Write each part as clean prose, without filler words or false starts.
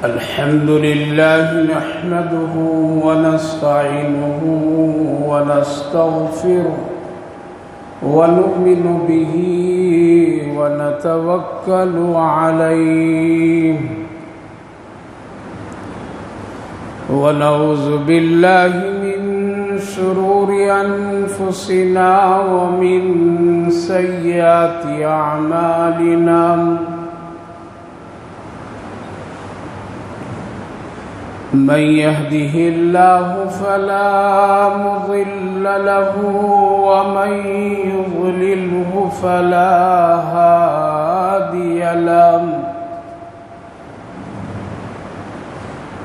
الحمد لله نحمده ونستعينه ونستغفره ونؤمن به ونتوكل عليه ونعوذ بالله من شرور أنفسنا ومن سيئات أعمالنا من يهده الله فلا مضل له ومن يضلله فلا هادي له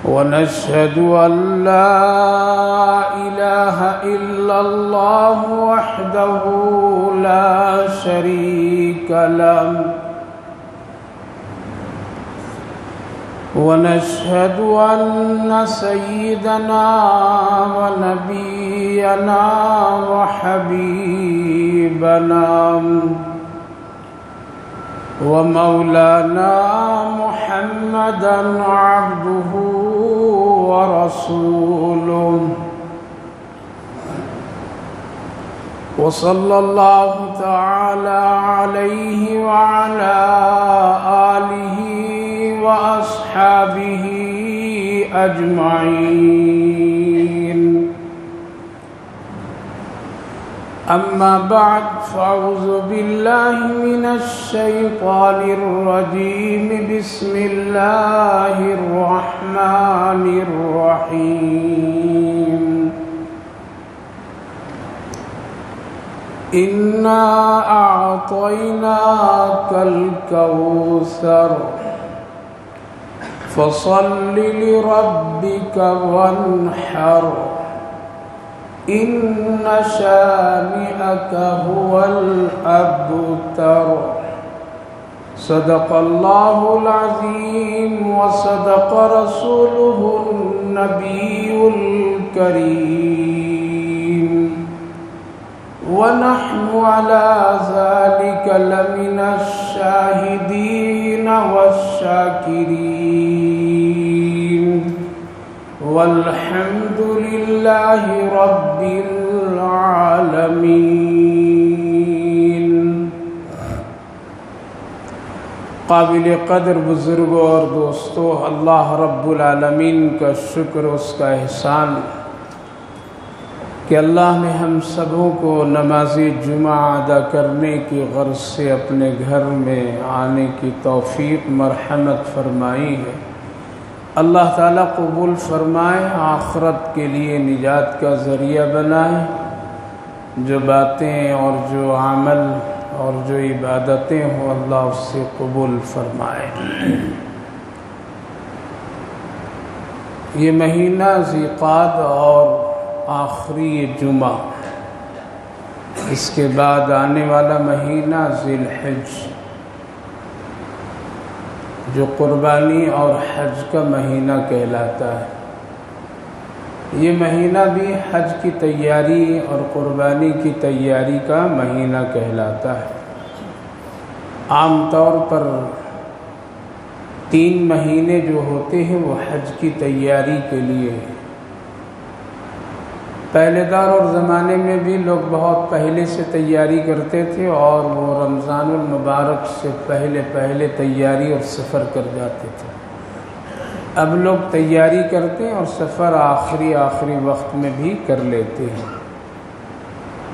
ونشهد أن لا إله إلا الله وحده لا شريك له ونشهد أن سيدنا ونبينا وحبيبنا ومولانا محمدا عبده ورسوله وصلى الله تعالى عليه وعلى آله وأصحابه أجمعين أما بعد فأعوذ بالله من الشيطان الرجيم بسم الله الرحمن الرحيم إنا أعطيناك الكوثر فصل لربك وانحر إن شانئك هو الأبتر صدق الله العظيم وصدق رسوله النبي الكريم ونحن على ذلك لمن الشاهدين والشاكرين والحمد لله رب العالمين. قابل قدر بزرگوں اور دوستوں، اللہ رب العالمین کا شکر، اس کا احسان کہ اللہ نے ہم سبوں کو نماز جمعہ ادا کرنے کی غرض سے اپنے گھر میں آنے کی توفیق مرحمت فرمائی ہے. اللہ تعالیٰ قبول فرمائے، آخرت کے لیے نجات کا ذریعہ بنائے. جو باتیں اور جو عمل اور جو عبادتیں ہوں اللہ اس سے قبول فرمائے. یہ مہینہ ذی القعدہ اور آخری جمعہ، اس کے بعد آنے والا مہینہ ذی الحج جو قربانی اور حج کا مہینہ کہلاتا ہے. یہ مہینہ بھی حج کی تیاری اور قربانی کی تیاری کا مہینہ کہلاتا ہے. عام طور پر 3 مہینے جو ہوتے ہیں وہ حج کی تیاری کے لیے. پہلے دور اور زمانے میں بھی لوگ بہت پہلے سے تیاری کرتے تھے اور وہ رمضان المبارک سے پہلے تیاری اور سفر کر جاتے تھے. اب لوگ تیاری کرتے ہیں اور سفر آخری وقت میں بھی کر لیتے ہیں.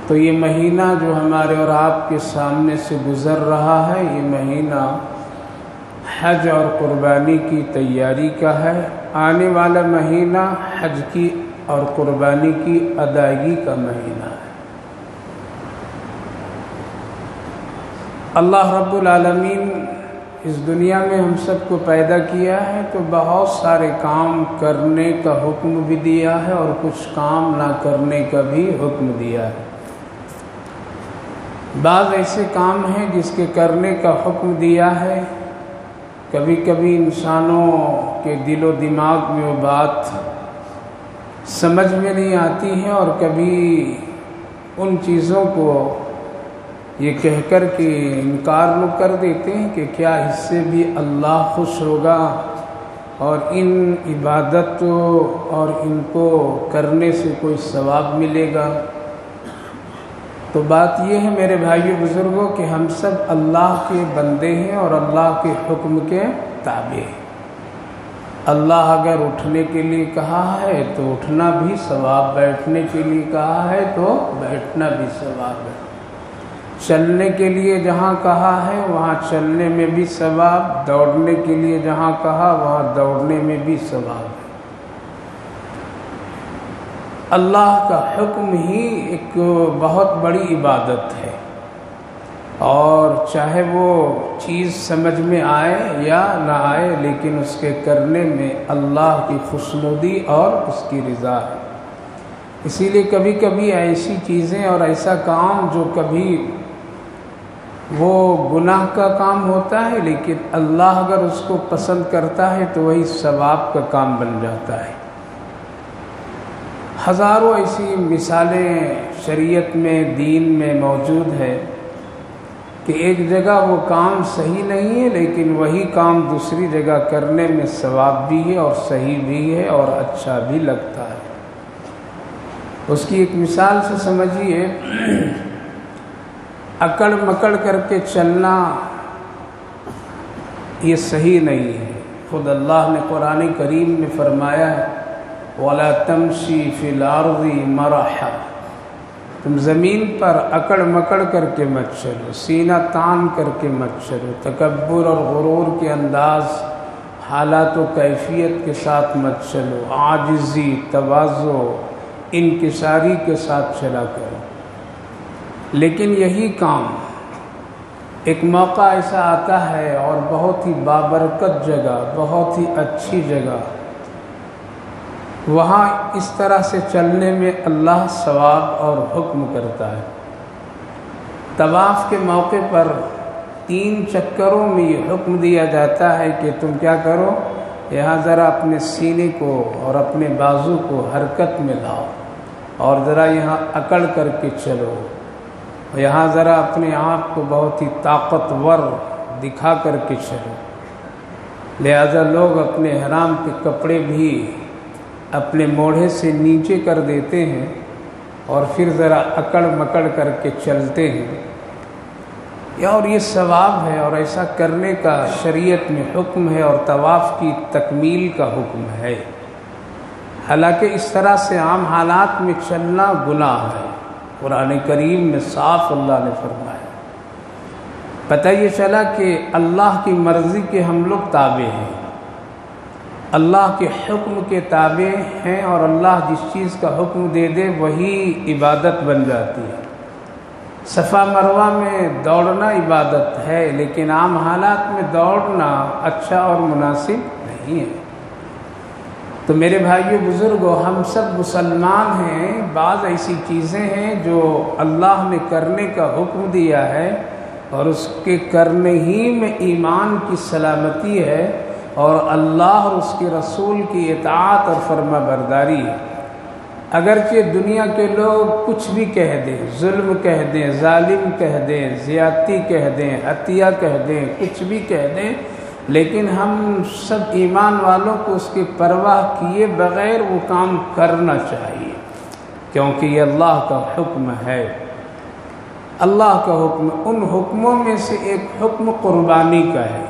تو یہ مہینہ جو ہمارے اور آپ کے سامنے سے گزر رہا ہے، یہ مہینہ حج اور قربانی کی تیاری کا ہے. آنے والا مہینہ حج کی اور قربانی کی ادائیگی کا مہینہ ہے. اللہ رب العالمین اس دنیا میں ہم سب کو پیدا کیا ہے تو بہت سارے کام کرنے کا حکم بھی دیا ہے اور کچھ کام نہ کرنے کا بھی حکم دیا ہے. بعض ایسے کام ہیں جس کے کرنے کا حکم دیا ہے، کبھی کبھی انسانوں کے دل و دماغ میں وہ بات سمجھ میں نہیں آتی ہے اور کبھی ان چیزوں کو یہ کہہ کر کہ انکار لوگ کر دیتے ہیں کہ کیا اس سے بھی اللہ خوش ہوگا اور ان عبادتوں اور ان کو کرنے سے کوئی ثواب ملے گا۔ تو بات یہ ہے میرے بھائیو بزرگوں کہ ہم سب اللہ کے بندے ہیں اور اللہ کے حکم کے تابع ہیں۔ اللہ اگر اٹھنے کے لیے کہا ہے تو اٹھنا بھی ثواب، بیٹھنے کے لیے کہا ہے تو بیٹھنا بھی ثواب ہے، چلنے کے لیے جہاں کہا ہے وہاں چلنے میں بھی ثواب، دوڑنے کے لیے جہاں کہا وہاں دوڑنے میں بھی ثواب ہے۔ اللہ کا حکم ہی ایک بہت بڑی عبادت ہے، اور چاہے وہ چیز سمجھ میں آئے یا نہ آئے لیکن اس کے کرنے میں اللہ کی خوشنودی اور اس کی رضا ہے۔ اسی لیے کبھی کبھی ایسی چیزیں اور ایسا کام جو کبھی وہ گناہ کا کام ہوتا ہے لیکن اللہ اگر اس کو پسند کرتا ہے تو وہی ثواب کا کام بن جاتا ہے۔ ہزاروں ایسی مثالیں شریعت میں، دین میں موجود ہے کہ ایک جگہ وہ کام صحیح نہیں ہے لیکن وہی کام دوسری جگہ کرنے میں ثواب بھی ہے اور صحیح بھی ہے اور اچھا بھی لگتا ہے۔ اس کی ایک مثال سے سمجھیے، اکڑ مکڑ کر کے چلنا یہ صحیح نہیں ہے۔ خود اللہ نے قرآن کریم میں فرمایا ہے وَلَا تَمْشِي فِي الْأَرْضِ مَرَحًا، تم زمین پر اکڑ مکڑ کر کے مت چلو، سینہ تان کر کے مت چلو، تکبر اور غرور کے انداز، حالات و کیفیت کے ساتھ مت چلو، عاجزی، تواضع، انکساری کے ساتھ چلا کرو۔ لیکن یہی کام ایک موقع ایسا آتا ہے اور بہت ہی بابرکت جگہ، بہت ہی اچھی جگہ، وہاں اس طرح سے چلنے میں اللہ ثواب اور حکم کرتا ہے۔ طواف کے موقع پر 3 چکروں میں یہ حکم دیا جاتا ہے کہ تم کیا کرو، یہاں ذرا اپنے سینے کو اور اپنے بازو کو حرکت میں لاؤ اور ذرا یہاں اکڑ کر کے چلو، یہاں ذرا اپنے آپ کو بہت ہی طاقتور دکھا کر کے چلو۔ لہذا لوگ اپنے احرام کے کپڑے بھی اپنے موڑھے سے نیچے کر دیتے ہیں اور پھر ذرا اکڑ مکڑ کر کے چلتے ہیں، اور یہ ثواب ہے اور ایسا کرنے کا شریعت میں حکم ہے اور طواف کی تکمیل کا حکم ہے۔ حالانکہ اس طرح سے عام حالات میں چلنا گناہ ہے، قرآن کریم میں صاف اللہ نے فرمایا۔ پتہ یہ چلا کہ اللہ کی مرضی کے ہم لوگ تابع ہیں، اللہ کے حکم کے تابع ہیں، اور اللہ جس چیز کا حکم دے دے وہی عبادت بن جاتی ہے۔ صفا مروہ میں دوڑنا عبادت ہے لیکن عام حالات میں دوڑنا اچھا اور مناسب نہیں ہے۔ تو میرے بھائیو بزرگوں، ہم سب مسلمان ہیں، بعض ایسی چیزیں ہیں جو اللہ نے کرنے کا حکم دیا ہے اور اس کے کرنے ہی میں ایمان کی سلامتی ہے اور اللہ اور اس کے رسول کی اطاعت اور فرما برداری ہے۔ اگرچہ دنیا کے لوگ کچھ بھی کہہ دیں، ظلم کہہ دیں، ظالم کہہ دیں، زیادتی کہہ دیں، عطیہ کہہ دیں، کچھ بھی کہہ دیں، لیکن ہم سب ایمان والوں کو اس کی پرواہ کیے بغیر وہ کام کرنا چاہیے، کیونکہ یہ اللہ کا حکم ہے۔ اللہ کا حکم، ان حکموں میں سے ایک حکم قربانی کا ہے،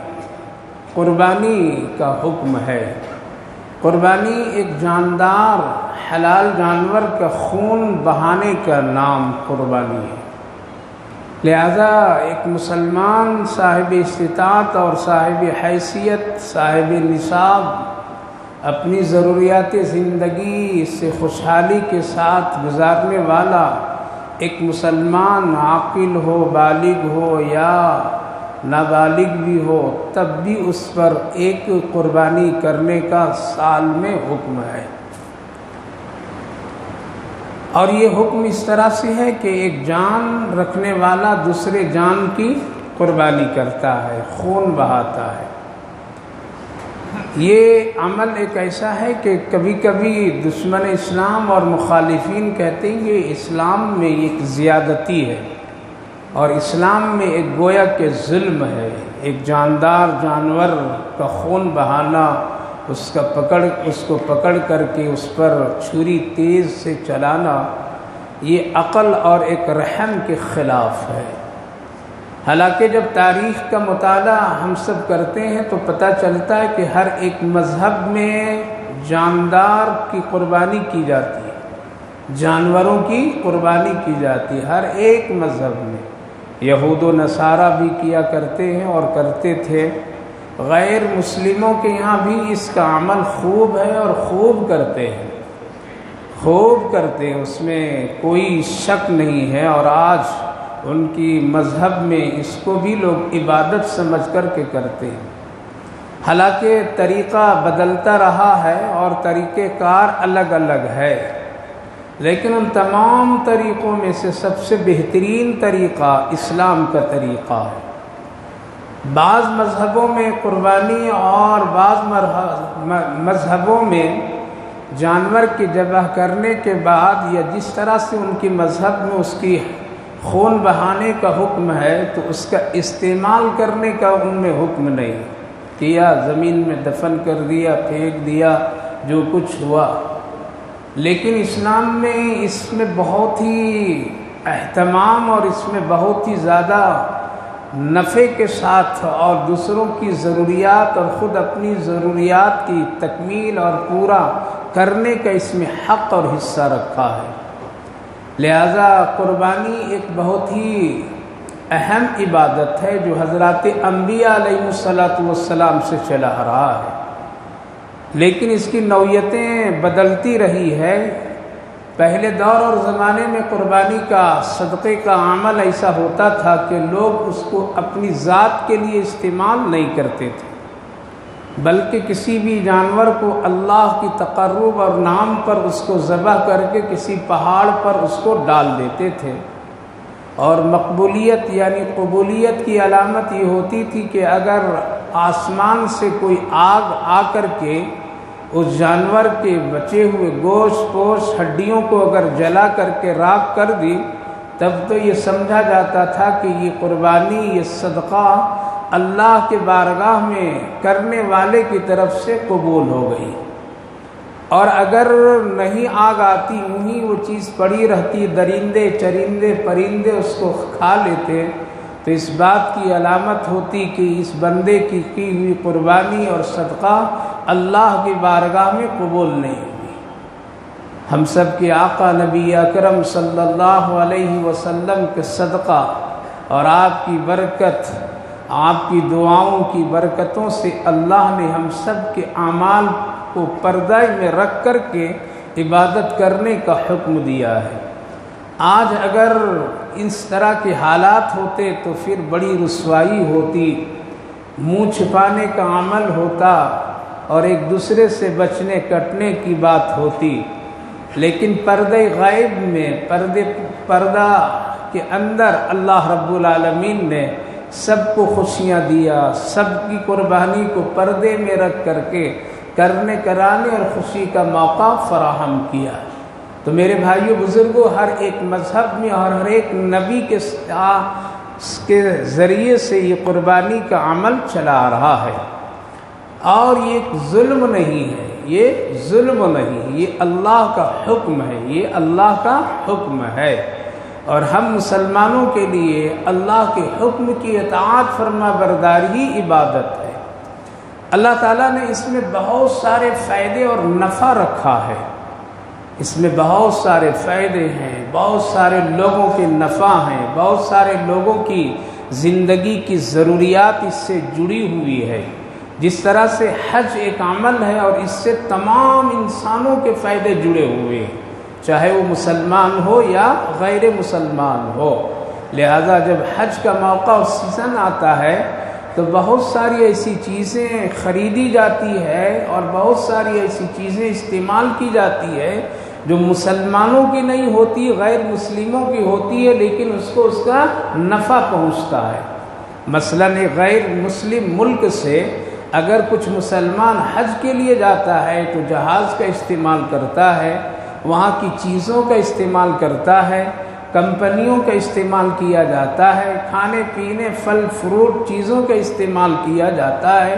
قربانی کا حکم ہے۔ قربانی ایک جاندار حلال جانور کا خون بہانے کا نام قربانی ہے۔ لہذا ایک مسلمان صاحب استطاعت اور صاحب حیثیت، صاحب نصاب، اپنی ضروریات زندگی سے خوشحالی کے ساتھ گزارنے والا ایک مسلمان عاقل ہو، بالغ ہو یا نابالغ بھی ہو، تب بھی اس پر ایک قربانی کرنے کا سال میں حکم ہے۔ اور یہ حکم اس طرح سے ہے کہ ایک جان رکھنے والا دوسرے جان کی قربانی کرتا ہے، خون بہاتا ہے۔ یہ عمل ایک ایسا ہے کہ کبھی کبھی دشمن اسلام اور مخالفین کہتے ہیں کہ اسلام میں ایک زیادتی ہے، اور اسلام میں ایک گویا کہ ظلم ہے، ایک جاندار جانور کا خون بہانا، اس کو پکڑ کر کے اس پر چھری تیز سے چلانا، یہ عقل اور ایک رحم کے خلاف ہے۔ حالانکہ جب تاریخ کا مطالعہ ہم سب کرتے ہیں تو پتہ چلتا ہے کہ ہر ایک مذہب میں جاندار کی قربانی کی جاتی ہے، جانوروں کی قربانی کی جاتی ہے، ہر ایک مذہب میں۔ یہود و نصارہ بھی کیا کرتے ہیں اور کرتے تھے، غیر مسلموں کے یہاں بھی اس کا عمل خوب ہے اور خوب کرتے ہیں، اس میں کوئی شک نہیں ہے۔ اور آج ان کی مذہب میں اس کو بھی لوگ عبادت سمجھ کر کے کرتے ہیں، حالانکہ طریقہ بدلتا رہا ہے اور طریقہ کار الگ الگ ہے، لیکن ان تمام طریقوں میں سے سب سے بہترین طریقہ اسلام کا طریقہ ہے۔ بعض مذہبوں میں قربانی اور بعض مذہبوں میں جانور کی ذبح کرنے کے بعد یا جس طرح سے ان کی مذہب میں اس کی خون بہانے کا حکم ہے تو اس کا استعمال کرنے کا ان میں حکم نہیں کیا، زمین میں دفن کر دیا، پھینک دیا، جو کچھ ہوا۔ لیکن اسلام میں اس میں بہت ہی اہتمام اور اس میں بہت ہی زیادہ نفع کے ساتھ اور دوسروں کی ضروریات اور خود اپنی ضروریات کی تکمیل اور پورا کرنے کا اس میں حق اور حصہ رکھا ہے۔ لہذا قربانی ایک بہت ہی اہم عبادت ہے جو حضرات انبیاء علیہ السلام سے چلا آ رہا ہے، لیکن اس کی نوعیتیں بدلتی رہی ہے۔ پہلے دور اور زمانے میں قربانی کا صدقے کا عمل ایسا ہوتا تھا کہ لوگ اس کو اپنی ذات کے لیے استعمال نہیں کرتے تھے، بلکہ کسی بھی جانور کو اللہ کی تقرب اور نام پر اس کو ذبح کر کے کسی پہاڑ پر اس کو ڈال دیتے تھے، اور مقبولیت یعنی قبولیت کی علامت یہ ہوتی تھی کہ اگر آسمان سے کوئی آگ آ کر کے اس جانور کے بچے ہوئے گوشت پوش ہڈیوں کو اگر جلا کر کے راکھ کر دی، تب تو یہ سمجھا جاتا تھا کہ یہ قربانی، یہ صدقہ اللہ کے بارگاہ میں کرنے والے کی طرف سے قبول ہو گئی۔ اور اگر نہیں آگ آتی، یوں وہ چیز پڑی رہتی، درندے چرندے پرندے اس کو کھا لیتے، تو اس بات کی علامت ہوتی کہ اس بندے کی ہوئی قربانی اور صدقہ اللہ کی بارگاہ میں قبول نہیں ہوئی۔ ہم سب کے آقا نبی اکرم صلی اللہ علیہ وسلم کے صدقہ اور آپ کی برکت، آپ کی دعاؤں کی برکتوں سے اللہ نے ہم سب کے اعمال کو پردہ میں رکھ کر کے عبادت کرنے کا حکم دیا ہے۔ آج اگر اس طرح کے حالات ہوتے تو پھر بڑی رسوائی ہوتی، منہ چھپانے کا عمل ہوتا اور ایک دوسرے سے بچنے کٹنے کی بات ہوتی، لیکن پردہ غیب میں پردہ کے اندر اللہ رب العالمین نے سب کو خوشیاں دیا، سب کی قربانی کو پردے میں رکھ کر کے کرانے اور خوشی کا موقع فراہم کیا۔ تو میرے بھائیو بزرگوں، ہر ایک مذہب میں اور ہر ایک نبی کے ذریعے سے یہ قربانی کا عمل چلا آ رہا ہے، اور یہ ظلم نہیں ہے، یہ ظلم نہیں، یہ اللہ کا حکم ہے، یہ اللہ کا حکم ہے۔ اور ہم مسلمانوں کے لیے اللہ کے حکم کی اطاعت فرما برداری ہی عبادت ہے۔ اللہ تعالیٰ نے اس میں بہت سارے فائدے اور نفع رکھا ہے، اس میں بہت سارے فائدے ہیں، بہت سارے لوگوں کے نفع ہیں، بہت سارے لوگوں کی زندگی کی ضروریات اس سے جڑی ہوئی ہے۔ جس طرح سے حج ایک عمل ہے اور اس سے تمام انسانوں کے فائدے جڑے ہوئے ہیں، چاہے وہ مسلمان ہو یا غیر مسلمان ہو۔ لہذا جب حج کا موقع اور سیزن آتا ہے تو بہت ساری ایسی چیزیں خریدی جاتی ہے اور بہت ساری ایسی چیزیں استعمال کی جاتی ہے جو مسلمانوں کی نہیں ہوتی، غیر مسلموں کی ہوتی ہے، لیکن اس کو اس کا نفع پہنچتا ہے۔ مثلاً ایک غیر مسلم ملک سے اگر کچھ مسلمان حج کے لیے جاتا ہے تو جہاز کا استعمال کرتا ہے، وہاں کی چیزوں کا استعمال کرتا ہے، کمپنیوں کا استعمال کیا جاتا ہے، کھانے پینے پھل فروٹ چیزوں کا استعمال کیا جاتا ہے،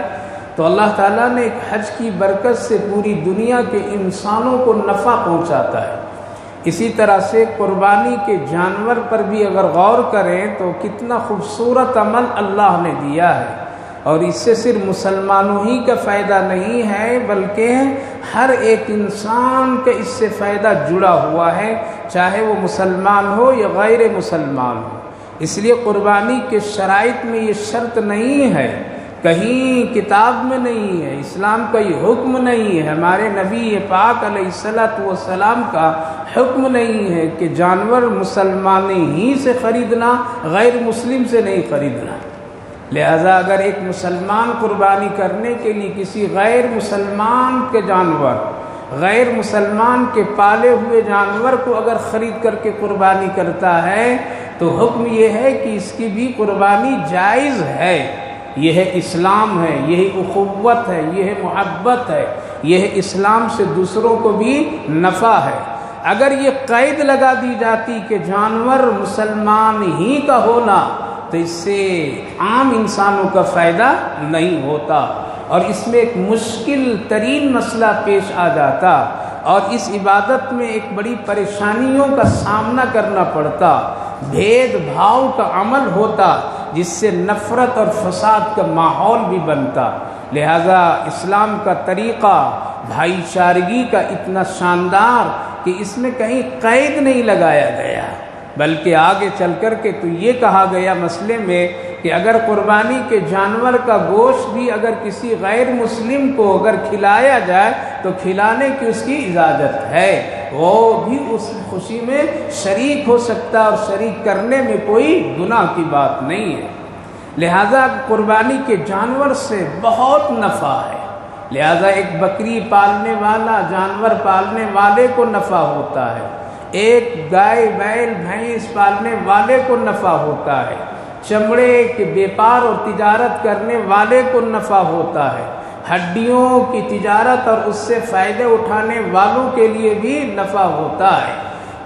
تو اللہ تعالیٰ نے ایک حج کی برکت سے پوری دنیا کے انسانوں کو نفع پہنچاتا ہے۔ اسی طرح سے قربانی کے جانور پر بھی اگر غور کریں تو کتنا خوبصورت عمل اللہ نے دیا ہے، اور اس سے صرف مسلمانوں ہی کا فائدہ نہیں ہے بلکہ ہر ایک انسان کا اس سے فائدہ جڑا ہوا ہے، چاہے وہ مسلمان ہو یا غیر مسلمان ہو۔ اس لیے قربانی کے شرائط میں یہ شرط نہیں ہے، کہیں کتاب میں نہیں ہے، اسلام کا یہ حکم نہیں ہے، ہمارے نبی پاک علیہ الصلوۃ والسلام کا حکم نہیں ہے کہ جانور مسلمان ہی سے خریدنا، غیر مسلم سے نہیں خریدنا۔ لہذا اگر ایک مسلمان قربانی کرنے کے لیے کسی غیر مسلمان کے جانور، غیر مسلمان کے پالے ہوئے جانور کو اگر خرید کر کے قربانی کرتا ہے تو حکم یہ ہے کہ اس کی بھی قربانی جائز ہے۔ یہ ہے اسلام ہے، یہ ہے اخوت ہے، یہ ہے محبت ہے، یہ ہے اسلام سے دوسروں کو بھی نفع ہے۔ اگر یہ قید لگا دی جاتی کہ جانور مسلمان ہی کا ہونا تو اس سے عام انسانوں کا فائدہ نہیں ہوتا، اور اس میں ایک مشکل ترین مسئلہ پیش آ جاتا، اور اس عبادت میں ایک بڑی پریشانیوں کا سامنا کرنا پڑتا، بھید بھاؤ کا عمل ہوتا جس سے نفرت اور فساد کا ماحول بھی بنتا۔ لہذا اسلام کا طریقہ بھائی چارگی کا اتنا شاندار کہ اس میں کہیں قید نہیں لگایا گیا، بلکہ آگے چل کر کے تو یہ کہا گیا مسئلے میں کہ اگر قربانی کے جانور کا گوشت بھی اگر کسی غیر مسلم کو اگر کھلایا جائے تو کھلانے کی اس کی اجازت ہے، وہ بھی اس خوشی میں شریک ہو سکتا، اور شریک کرنے میں کوئی گناہ کی بات نہیں ہے۔ لہذا قربانی کے جانور سے بہت نفع ہے، لہذا ایک بکری پالنے والا، جانور پالنے والے کو نفع ہوتا ہے، ایک گائے بیل بھینس پالنے والے کو نفع ہوتا ہے، چمڑے کے بیپار اور تجارت کرنے والے کو نفع ہوتا ہے، ہڈیوں کی تجارت اور اس سے فائدے اٹھانے والوں کے لیے بھی نفع ہوتا ہے،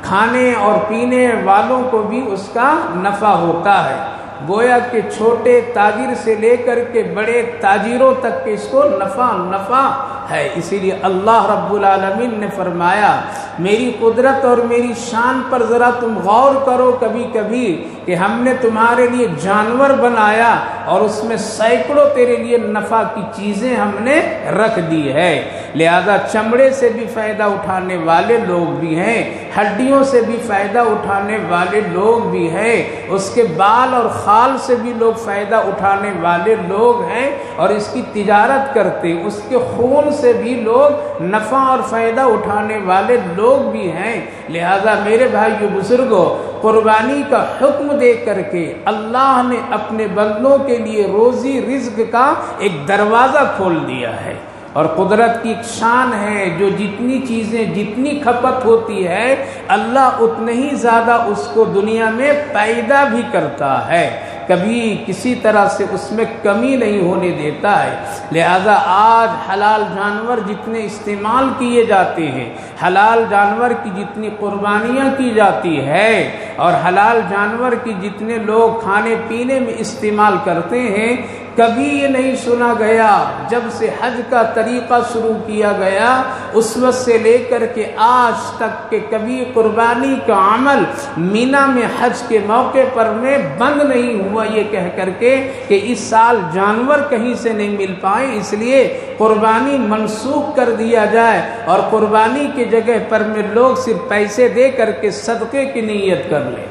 کھانے اور پینے والوں کو بھی اس کا نفع ہوتا ہے۔ گویا کہ چھوٹے تاجر سے لے کر کے بڑے تاجروں تک کے اس کو نفع ہے۔ اسی لیے اللہ رب العالمین نے فرمایا میری قدرت اور میری شان پر ذرا تم غور کرو کبھی کبھی کہ ہم نے تمہارے لیے جانور بنایا اور اس میں سینکڑوں تیرے لیے نفع کی چیزیں ہم نے رکھ دی ہے۔ لہذا چمڑے سے بھی فائدہ اٹھانے والے لوگ بھی ہیں، ہڈیوں سے بھی فائدہ اٹھانے والے لوگ بھی ہیں، اس کے بال اور خال سے بھی لوگ فائدہ اٹھانے والے لوگ ہیں اور اس کی تجارت کرتے، اس کے خون سے بھی لوگ نفع اور فائدہ اٹھانے والے لوگ بھی ہیں۔ لہذا میرے بھائیو بزرگوں، قربانی کا حکم دے کر کے اللہ نے اپنے بندوں کے لیے روزی رزق کا ایک دروازہ کھول دیا ہے، اور قدرت کی ایک شان ہے جو جتنی چیزیں جتنی کھپت ہوتی ہے اللہ اتنے ہی زیادہ اس کو دنیا میں پیدا بھی کرتا ہے، کبھی کسی طرح سے اس میں کمی نہیں ہونے دیتا ہے۔ لہذا آج حلال جانور جتنے استعمال کیے جاتے ہیں، حلال جانور کی جتنی قربانیاں کی جاتی ہے اور حلال جانور کی جتنے لوگ کھانے پینے میں استعمال کرتے ہیں، کبھی یہ نہیں سنا گیا جب سے حج کا طریقہ شروع کیا گیا اس وقت سے لے کر کے آج تک کہ کبھی قربانی کا عمل مینا میں حج کے موقع پر میں بند نہیں ہوا یہ کہہ کر کے کہ اس سال جانور کہیں سے نہیں مل پائے، اس لیے قربانی منسوخ کر دیا جائے اور قربانی کی جگہ پر میں لوگ صرف پیسے دے کر کے صدقے کی نیت کر لیں۔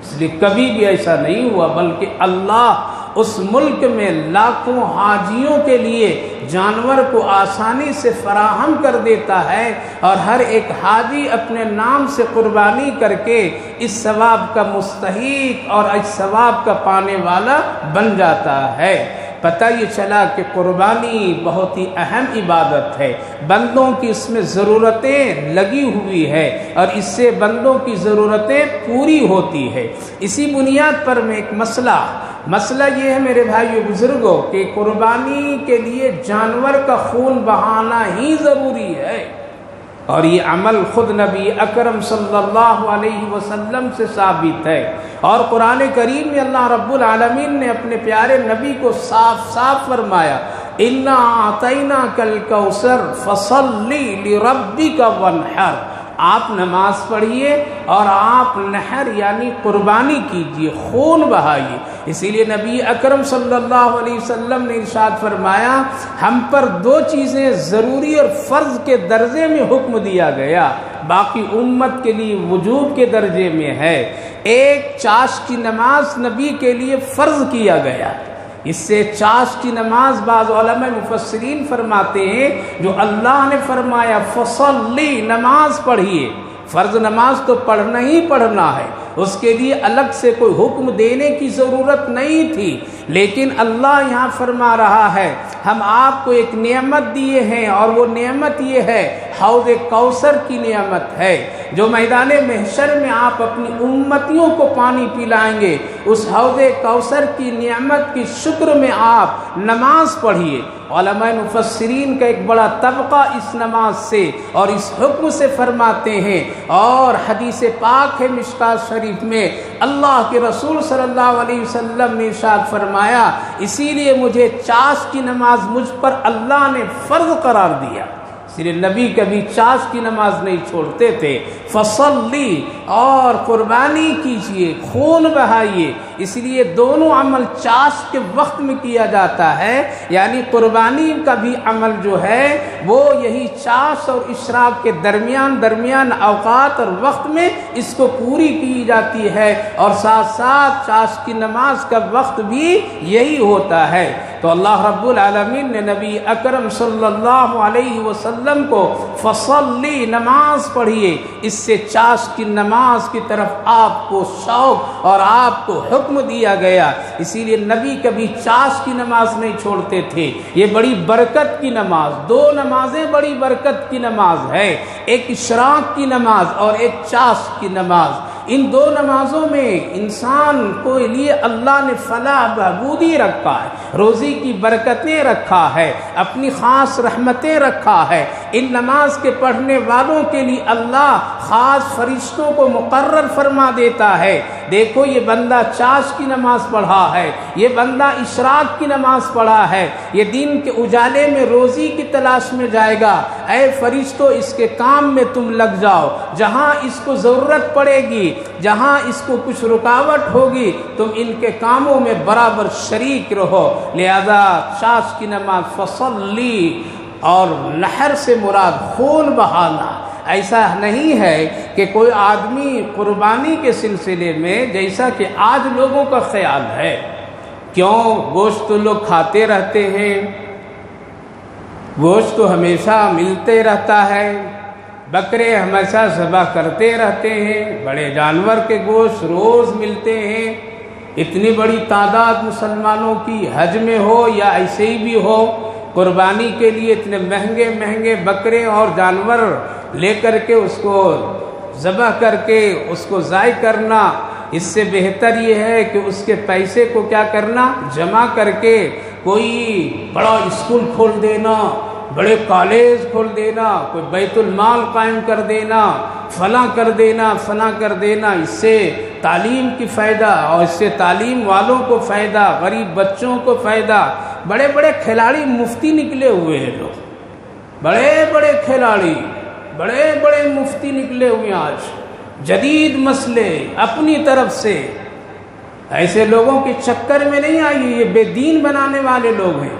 اس لیے کبھی بھی ایسا نہیں ہوا، بلکہ اللہ اس ملک میں لاکھوں حاجیوں کے لیے جانور کو آسانی سے فراہم کر دیتا ہے اور ہر ایک حاجی اپنے نام سے قربانی کر کے اس ثواب کا مستحق اور اس ثواب کا پانے والا بن جاتا ہے۔ پتہ یہ چلا کہ قربانی بہت ہی اہم عبادت ہے، بندوں کی اس میں ضرورتیں لگی ہوئی ہے اور اس سے بندوں کی ضرورتیں پوری ہوتی ہے۔ اسی بنیاد پر میں ایک مسئلہ یہ ہے میرے بھائیو بزرگوں کہ قربانی کے لیے جانور کا خون بہانا ہی ضروری ہے۔ اور یہ عمل خود نبی اکرم صلی اللہ علیہ وسلم سے ثابت ہے، اور قرآن کریم میں اللہ رب العالمین نے اپنے پیارے نبی کو صاف صاف فرمایا اِنَّا أَعْطَيْنَاكَ الْكَوْثَرَ فَصَلِّ لِرَبِّكَ وَانْحَرْ، آپ نماز پڑھیے اور آپ نحر یعنی قربانی کیجئے، خون بہائیے۔ اسی لیے نبی اکرم صلی اللہ علیہ وسلم نے ارشاد فرمایا ہم پر دو چیزیں ضروری اور فرض کے درجے میں حکم دیا گیا، باقی امت کے لیے وجوب کے درجے میں ہے۔ ایک چاشت کی نماز نبی کے لیے فرض کیا گیا، اس سے چاشت کی نماز بعض علماء مفسرین فرماتے ہیں جو اللہ نے فرمایا فصلی، نماز پڑھیے، فرض نماز تو پڑھنا ہی پڑھنا ہے، اس کے لیے الگ سے کوئی حکم دینے کی ضرورت نہیں تھی، لیکن اللہ یہاں فرما رہا ہے ہم آپ کو ایک نعمت دیے ہیں، اور وہ نعمت یہ ہے حوض کوثر کی نعمت ہے، جو میدان محشر میں آپ اپنی امتیوں کو پانی پلائیں گے، اس حوض کوثر کی نعمت کی شکر میں آپ نماز پڑھیے۔ علماء مفسرین کا ایک بڑا طبقہ اس نماز سے اور اس حکم سے فرماتے ہیں، اور حدیث پاک ہے مشکوٰۃ شریف میں اللہ کے رسول صلی اللہ علیہ وسلم نے ارشاد فرمایا اسی لیے مجھے چاشت کی نماز مجھ پر اللہ نے فرض قرار دیا، اس لیے نبی کبھی چاشت کی نماز نہیں چھوڑتے تھے۔ فصلی، اور قربانی کیجئے، خون بہائیے، اس لیے دونوں عمل چاشت کے وقت میں کیا جاتا ہے، یعنی قربانی کا بھی عمل جو ہے وہ یہی چاشت اور اشراق کے درمیان اوقات اور وقت میں اس کو پوری کی جاتی ہے، اور ساتھ ساتھ چاشت کی نماز کا وقت بھی یہی ہوتا ہے۔ تو اللہ رب العالمین نے نبی اکرم صلی اللہ علیہ وسلم کو فصلی، نماز پڑھیے، اس سے چاشت کی نماز کی طرف آپ کو شوق اور آپ کو حکم دیا گیا، اسی لیے نبی کبھی چاشت کی نماز نہیں چھوڑتے تھے۔ یہ بڑی برکت کی نماز، دو نمازیں بڑی برکت کی نماز ہے، ایک اشراق کی نماز اور ایک چاشت کی نماز۔ ان دو نمازوں میں انسان کو لیے اللہ نے فلاح بہبودی رکھا ہے، روزی کی برکتیں رکھا ہے، اپنی خاص رحمتیں رکھا ہے۔ ان نماز کے پڑھنے والوں کے لیے اللہ خاص فرشتوں کو مقرر فرما دیتا ہے، دیکھو یہ بندہ چاشت کی نماز پڑھا ہے، یہ بندہ اشراق کی نماز پڑھا ہے، یہ دن کے اجالے میں روزی کی تلاش میں جائے گا، اے فرشتوں اس کے کام میں تم لگ جاؤ، جہاں اس کو ضرورت پڑے گی، جہاں اس کو کچھ رکاوٹ ہوگی تم ان کے کاموں میں برابر شریک رہو۔ لہذا چاشت کی نماز فصلی، اور نحر سے مراد خون بہانا۔ ایسا نہیں ہے کہ کوئی آدمی قربانی کے سلسلے میں جیسا کہ آج لوگوں کا خیال ہے، کیوں گوشت تو لوگ کھاتے رہتے ہیں، گوشت تو ہمیشہ ملتے رہتا ہے، بکرے ہمیشہ ذبح کرتے رہتے ہیں، بڑے جانور کے گوشت روز ملتے ہیں، اتنی بڑی تعداد مسلمانوں کی حج میں ہو یا ایسے ہی بھی ہو، قربانی کے لیے اتنے مہنگے مہنگے بکرے اور جانور لے کر کے اس کو ذبح کر کے اس کو ضائع کرنا، اس سے بہتر یہ ہے کہ اس کے پیسے کو کیا کرنا، جمع کر کے کوئی بڑا اسکول کھول دینا، بڑے کالج کھول دینا، کوئی بیت المال قائم کر دینا، فلاں کر دینا، فلاں کر دینا، اس سے تعلیم کی فائدہ اور اس سے تعلیم والوں کو فائدہ، غریب بچوں کو فائدہ۔ بڑے بڑے کھلاڑی مفتی نکلے ہوئے ہیں لوگ، بڑے بڑے کھلاڑی، بڑے بڑے مفتی نکلے ہوئے ہیں آج، جدید مسئلے اپنی طرف سے۔ ایسے لوگوں کے چکر میں نہیں آئیے، یہ بے دین بنانے والے لوگ ہیں،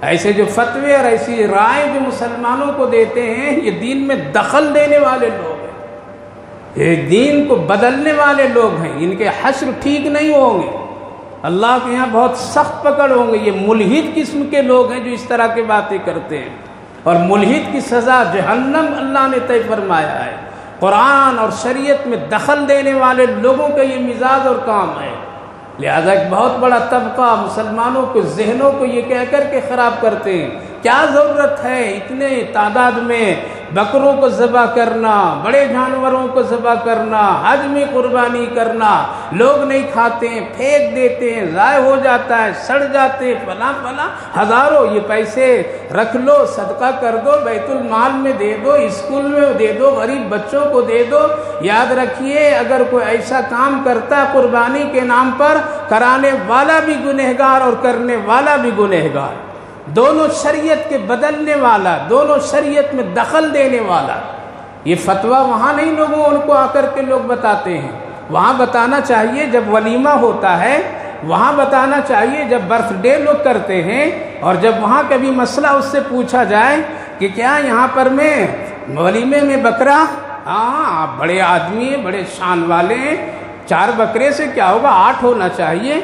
ایسے جو فتوے اور ایسی رائے جو مسلمانوں کو دیتے ہیں یہ دین میں دخل دینے والے لوگ ہیں، یہ دین کو بدلنے والے لوگ ہیں، ان کے حشر ٹھیک نہیں ہوں گے، اللہ کے یہاں بہت سخت پکڑ ہوں گے۔ یہ ملحد قسم کے لوگ ہیں جو اس طرح کی باتیں کرتے ہیں، اور ملحد کی سزا جہنم اللہ نے طے فرمایا ہے۔ قرآن اور شریعت میں دخل دینے والے لوگوں کا یہ مزاج اور کام ہے، لہذا ایک بہت بڑا طبقہ مسلمانوں کے ذہنوں کو یہ کہہ کر کے خراب کرتے ہیں، کیا ضرورت ہے اتنے تعداد میں بکروں کو ذبح کرنا، بڑے جانوروں کو ذبح کرنا، حج میں قربانی کرنا، لوگ نہیں کھاتے ہیں، پھینک دیتے ہیں، ضائع ہو جاتا ہے، سڑ جاتے ہیں، فلاں فلاں، ہزاروں یہ پیسے رکھ لو، صدقہ کر دو، بیت المال میں دے دو، اسکول میں دے دو، غریب بچوں کو دے دو۔ یاد رکھیے اگر کوئی ایسا کام کرتا ہے قربانی کے نام پر، کرانے والا بھی گنہگار اور کرنے والا بھی گنہگار، دونوں شریعت کے بدلنے والا، دونوں شریعت میں دخل دینے والا۔ یہ فتویٰ وہاں نہیں لوگوں ان کو آ کر کے لوگ بتاتے ہیں، وہاں بتانا چاہیے جب ولیمہ ہوتا ہے، وہاں بتانا چاہیے جب برتھ ڈے لوگ کرتے ہیں، اور جب وہاں کبھی مسئلہ اس سے پوچھا جائے کہ کیا یہاں پر میں ولیمے میں بکرا، ہاں آپ بڑے آدمی ہیں، بڑے شان والے ہیں، 4 بکرے سے کیا ہوگا، 8 ہونا چاہیے،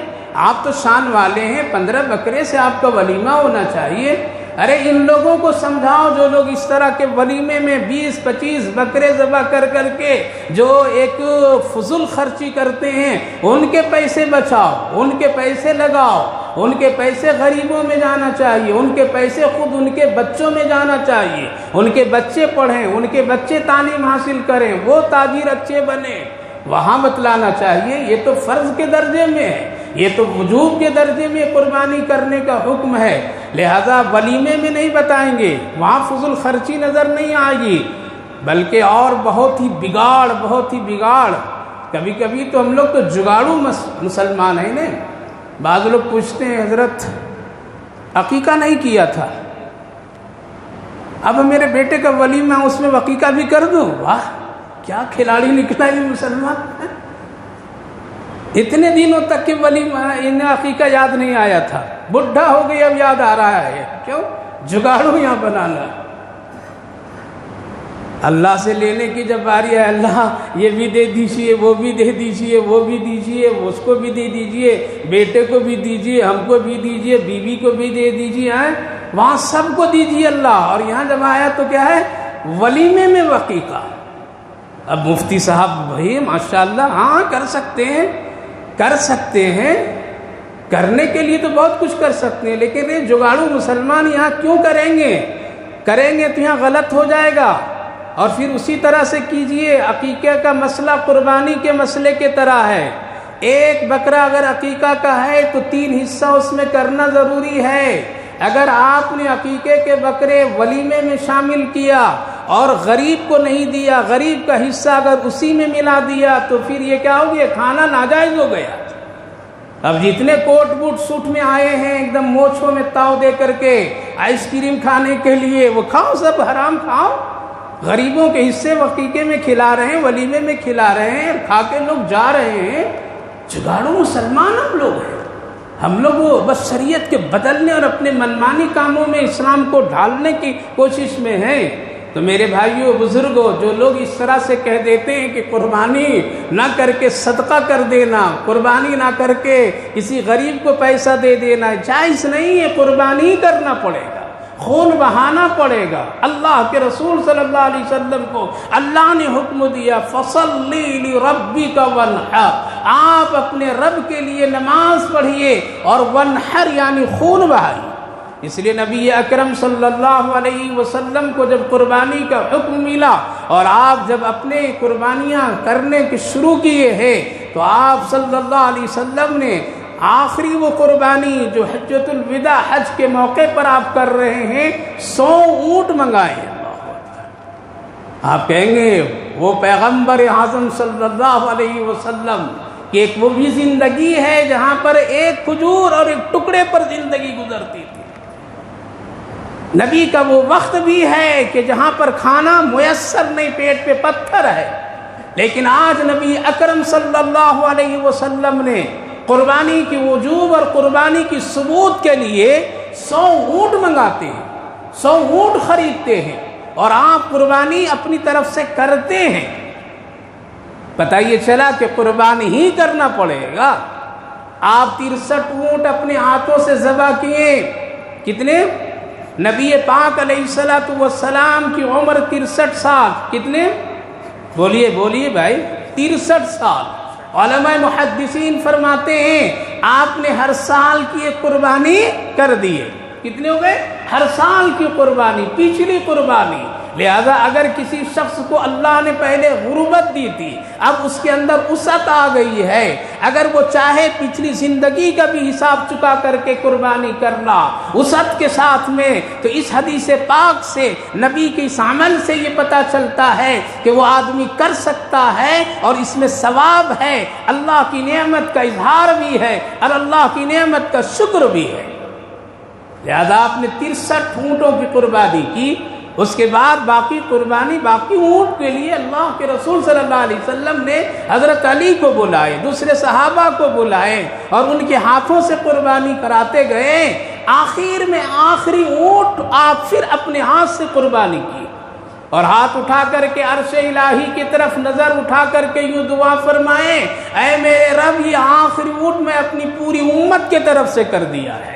آپ تو شان والے ہیں، 15 بکرے سے آپ کا ولیمہ ہونا چاہیے۔ ارے ان لوگوں کو سمجھاؤ جو لوگ اس طرح کے ولیمے میں 20-25 بکرے ذبح کر کر کے جو ایک فضول خرچی کرتے ہیں، ان کے پیسے بچاؤ، ان کے پیسے لگاؤ، ان کے پیسے غریبوں میں جانا چاہیے، ان کے پیسے خود ان کے بچوں میں جانا چاہیے، ان کے بچے پڑھیں، ان کے بچے تعلیم حاصل کریں، وہ تاجر اچھے بنیں، وہاں بتلانا چاہیے۔ یہ تو فرض کے درجے میں ہے، یہ تو وجوب کے درجے میں قربانی کرنے کا حکم ہے، لہذا ولیمے میں نہیں بتائیں گے، وہاں فضول خرچی نظر نہیں آئے گی، بلکہ اور بہت ہی بگاڑ۔ کبھی کبھی تو ہم لوگ تو جگاڑو مسلمان ہیں نا۔ بعض لوگ پوچھتے ہیں حضرت عقیقہ نہیں کیا تھا، اب میرے بیٹے کا ولیمہ اس میں عقیقہ بھی کر دوں؟ واہ کیا کھلاڑی نکلا یہ مسلمان، اتنے دنوں تک کہ ولیمہ انہیں عقیقہ یاد نہیں آیا تھا، بڈھا ہو گئی اب یاد آ رہا ہے، کیوں؟ جگاڑو یہاں بنانا۔ اللہ سے لینے کی جب باری ہے، اللہ یہ بھی دے دیجیے، وہ بھی دے دیجیے، وہ بھی دیجیے، اس کو بھی دے دیجیے، بیٹے کو بھی دیجیے، ہم کو بھی دیجیے، بیوی کو بھی دے دیجیے، وہاں سب کو دیجیے اللہ، اور یہاں جب آیا تو کیا ہے، ولیمے میں عقیقہ۔ اب مفتی صاحب بھائی ماشاءاللہ ہاں کر سکتے ہیں، کرنے کے لیے تو بہت کچھ کر سکتے ہیں، لیکن یہ جگاڑو مسلمان یہاں کیوں کریں گے تو یہاں غلط ہو جائے گا۔ اور پھر اسی طرح سے کیجئے، عقیقہ کا مسئلہ قربانی کے مسئلے کے طرح ہے، ایک بکرا اگر عقیقہ کا ہے تو 3 حصہ اس میں کرنا ضروری ہے۔ اگر آپ نے عقیقے کے بکرے ولیمے میں شامل کیا اور غریب کو نہیں دیا، غریب کا حصہ اگر اسی میں ملا دیا تو پھر یہ کیا ہو گیا، کھانا ناجائز ہو گیا۔ اب جتنے کوٹ بوٹ سوٹ میں آئے ہیں ایک دم موچھوں میں تاؤ دے کر کے آئس کریم کھانے کے لیے، وہ کھاؤ، سب حرام کھاؤ، غریبوں کے حصے عقیقے میں کھلا رہے ہیں، ولیمے میں کھلا رہے ہیں، کھا کے لوگ جا رہے ہیں۔ جگاڑو مسلمان ہم لوگ ہیں، ہم لوگ وہ بس شریعت کے بدلنے اور اپنے منمانی کاموں میں اسلام کو ڈھالنے کی کوشش میں ہیں۔ تو میرے بھائیوں بزرگوں، جو لوگ اس طرح سے کہہ دیتے ہیں کہ قربانی نہ کر کے صدقہ کر دینا، قربانی نہ کر کے کسی غریب کو پیسہ دے دینا، جائز نہیں ہے، قربانی کرنا پڑے گا، خون بہانا پڑے گا۔ اللہ کے رسول صلی اللہ علیہ وسلم کو اللہ نے حکم دیا فَصَلِّ لِرَبِّكَ وَانْحَرْ، آپ اپنے رب کے لیے نماز پڑھیے اور وانحر یعنی خون بہائیے۔ اس لیے نبی اکرم صلی اللہ علیہ وسلم کو جب قربانی کا حکم ملا اور آپ جب اپنے قربانیاں کرنے کے شروع کیے ہیں تو آپ صلی اللہ علیہ وسلم نے آخری وہ قربانی جو حجۃ الوداع حج کے موقع پر آپ کر رہے ہیں 100 اونٹ منگائے۔ آپ کہیں گے وہ پیغمبر اعظم صلی اللہ علیہ وسلم کی ایک وہ بھی زندگی ہے جہاں پر ایک کھجور اور ایک ٹکڑے پر زندگی گزرتی تھی، نبی کا وہ وقت بھی ہے کہ جہاں پر کھانا میسر نہیں، پیٹ پہ پتھر ہے، لیکن آج نبی اکرم صلی اللہ علیہ وسلم نے قربانی کی وجوب اور قربانی کی ثبوت کے لیے 100 اونٹ منگاتے ہیں، 100 اونٹ خریدتے ہیں اور آپ قربانی اپنی طرف سے کرتے ہیں۔ پتہ یہ چلا کہ قربانی ہی کرنا پڑے گا۔ آپ 63 اونٹ اپنے ہاتھوں سے ذبح کیے، کتنے؟ نبی پاک علیہ السلام کی عمر 63 سال، کتنے؟ بولیے بھائی، 63 سال۔ علماء محدثین فرماتے ہیں آپ نے ہر سال کی ایک قربانی کر دیے، کتنے ہو گئے؟ ہر سال کی قربانی، پچھلی قربانی لہذا اگر کسی شخص کو اللہ نے پہلے غربت دی تھی، اب اس کے اندر وسعت آ گئی ہے، اگر وہ چاہے پچھلی زندگی کا بھی حساب چکا کر کے قربانی کرنا وسعت کے ساتھ میں، تو اس حدیث پاک سے، نبی کے اس عمل سے یہ پتہ چلتا ہے کہ وہ آدمی کر سکتا ہے اور اس میں ثواب ہے، اللہ کی نعمت کا اظہار بھی ہے اور اللہ کی نعمت کا شکر بھی ہے۔ لہذا آپ نے 63 اونٹوں کی قربانی کی، اس کے بعد باقی قربانی باقی اونٹ کے لیے اللہ کے رسول صلی اللہ علیہ وسلم نے حضرت علی کو بلائے، دوسرے صحابہ کو بلائے اور ان کے ہاتھوں سے قربانی کراتے گئے۔ آخر میں آخری اونٹ آپ پھر اپنے ہاتھ سے قربانی کی اور ہاتھ اٹھا کر کے عرش الہی کی طرف نظر اٹھا کر کے یوں دعا فرمائے، اے میرے رب، یہ آخری اونٹ میں اپنی پوری امت کی طرف سے کر دیا ہے۔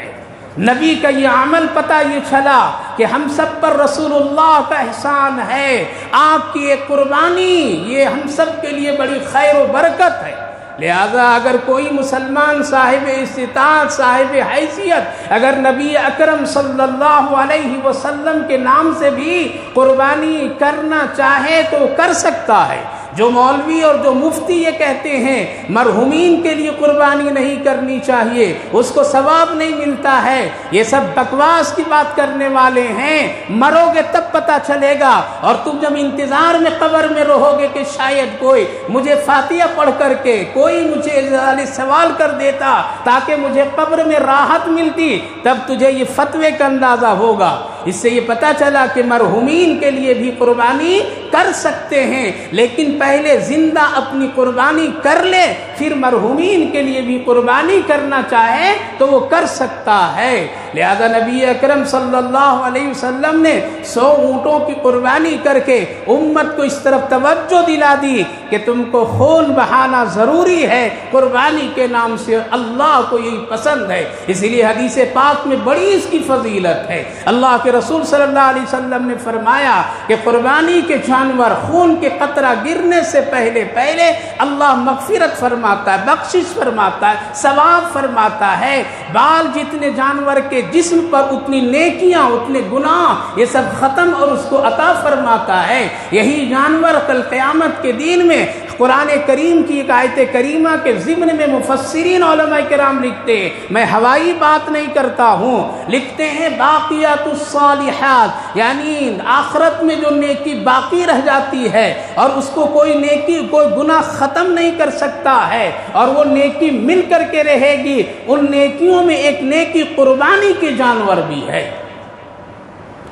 نبی کا یہ عمل پتہ یہ چلا کہ ہم سب پر رسول اللہ کا احسان ہے، آپ کی ایک قربانی یہ ہم سب کے لیے بڑی خیر و برکت ہے۔ لہذا اگر کوئی مسلمان صاحب استطاعت، صاحب حیثیت، اگر نبی اکرم صلی اللہ علیہ وسلم کے نام سے بھی قربانی کرنا چاہے تو کر سکتا ہے۔ جو مولوی اور جو مفتی یہ کہتے ہیں مرحومین کے لیے قربانی نہیں کرنی چاہیے، اس کو ثواب نہیں ملتا ہے، یہ سب بکواس کی بات کرنے والے ہیں۔ مرو گے تب پتہ چلے گا، اور تم جب انتظار میں قبر میں رہو گے کہ شاید کوئی مجھے فاتحہ پڑھ کر کے کوئی مجھے سوال کر دیتا تاکہ مجھے قبر میں راحت ملتی، تب تجھے یہ فتوے کا اندازہ ہوگا۔ اس سے یہ پتہ چلا کہ مرحومین کے لیے بھی قربانی کر سکتے ہیں، لیکن پہلے زندہ اپنی قربانی کر لے، پھر مرحومین کے لیے بھی قربانی کرنا چاہے تو وہ کر سکتا ہے۔ لہذا نبی اکرم صلی اللہ علیہ وسلم نے 100 اونٹوں کی قربانی کر کے امت کو اس طرف توجہ دلا دی کہ تم کو خون بہانا ضروری ہے قربانی کے نام سے، اللہ کو یہی پسند ہے۔ اسی لیے حدیث پاک میں بڑی اس کی فضیلت ہے۔ اللہ کے رسول صلی اللہ علیہ وسلم نے فرمایا کہ قربانی کے جانور خون کے قطرہ گرنے سے پہلے اللہ مغفرت فرماتا ہے، بخشش فرماتا ہے، ثواب فرماتا ہے۔ بال جتنے جانور کے جسم پر اتنی نیکیاں، اتنے گناہ، یہ سب ختم اور اس کو عطا فرماتا ہے۔ یہی جانور کل قیامت کے دین میں قرآن کریم کی ایک آیت کریمہ کے ضمن میں مفسرین علماء کرام لکھتے ہیں، میں ہوائی بات نہیں کرتا ہوں، لکھتے ہیں باقیات الصالحات، یعنی آخرت میں جو نیکی باقی رہ جاتی ہے اور اس کو کوئی نیکی، کوئی گناہ ختم نہیں کر سکتا ہے اور وہ نیکی مل کر کے رہے گی، ان نیکیوں میں ایک نیکی قربانی کے جانور بھی ہے۔